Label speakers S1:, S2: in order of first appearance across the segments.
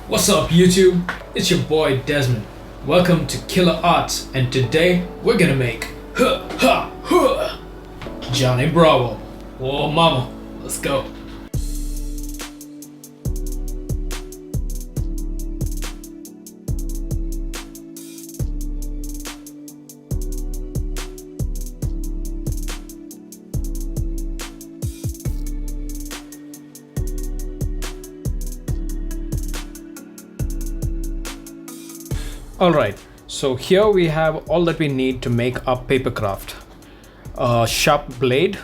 S1: What's up, YouTube? It's your boy Desmond. Welcome to Killer Arts, and today we're gonna make Johnny Bravo. Oh, mama, let's go. Alright, so here we have all that we need to make our papercraft. A sharp blade,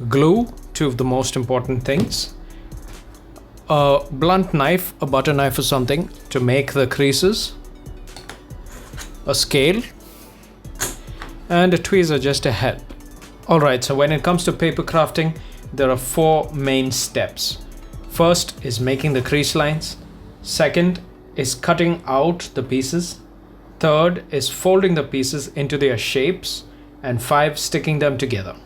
S1: glue, two of the most important things, a blunt knife, a butter knife or something to make the creases, a scale, and a tweezer just to help. Alright, so when it comes to paper crafting, there are four main steps. First is making the crease lines. Second is cutting out the pieces. Third is folding the pieces into their shapes. And 5, sticking them together.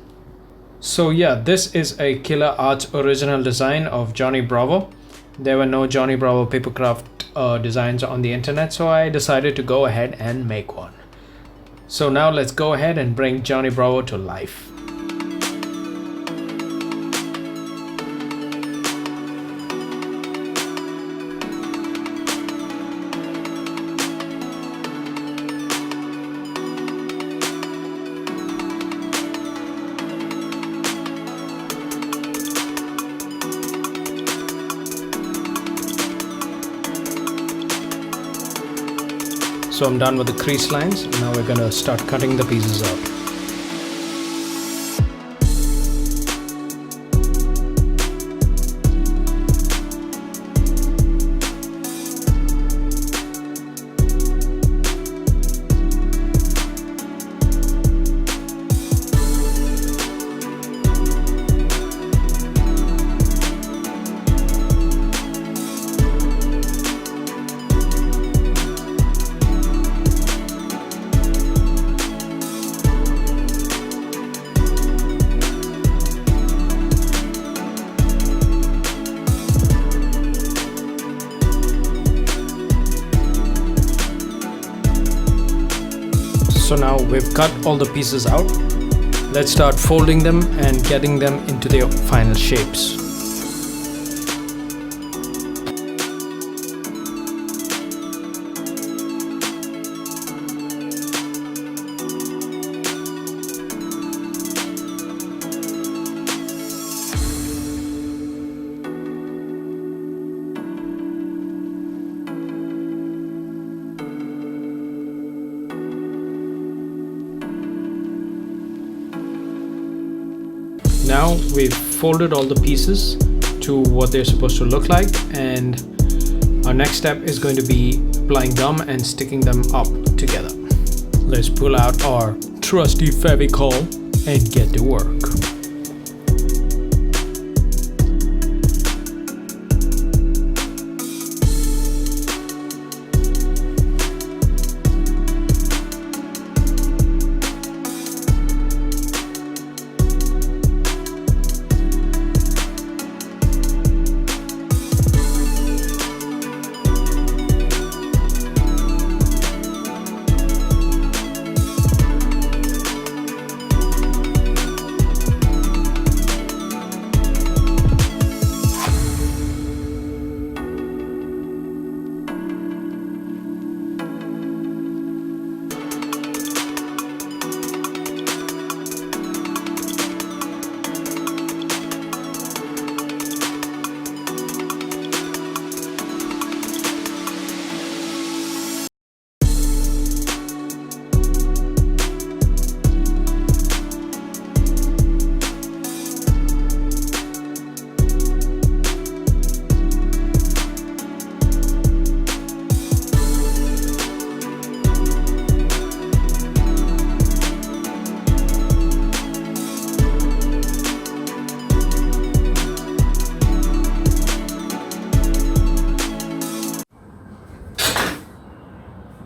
S1: So yeah, this is a Killer Arts original design of Johnny Bravo. There were no Johnny Bravo papercraft designs on the internet, so I decided to go ahead and make one. So now let's go ahead and bring Johnny Bravo to life. So I'm done with the crease lines. Now we're gonna start cutting the pieces out. So now we've cut all the pieces out. Let's start folding them and getting them into their final shapes. Now we've folded all the pieces to what they're supposed to look like, and our next step is going to be applying gum and sticking them up together. Let's pull out our trusty Fevicol and get to work.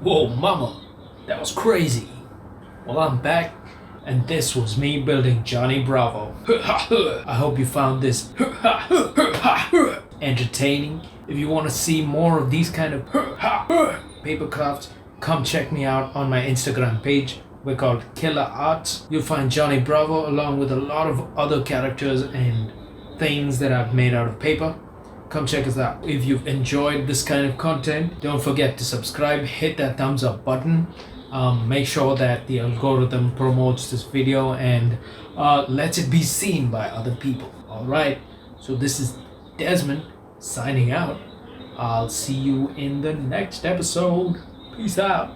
S1: Whoa, mama, that was crazy. Well, I'm back, and this was me building Johnny Bravo. I hope you found this entertaining If you want to see more of these kind of papercrafts, come check me out on my Instagram page. We're called Killer Arts. You'll find Johnny Bravo along with a lot of other characters and things that I've made out of paper. Come check us out. If you've enjoyed this kind of content, don't forget to subscribe, hit that thumbs up button. Make sure that the algorithm promotes this video and lets it be seen by other people. Alright, so this is Desmond signing out. I'll see you in the next episode. Peace out.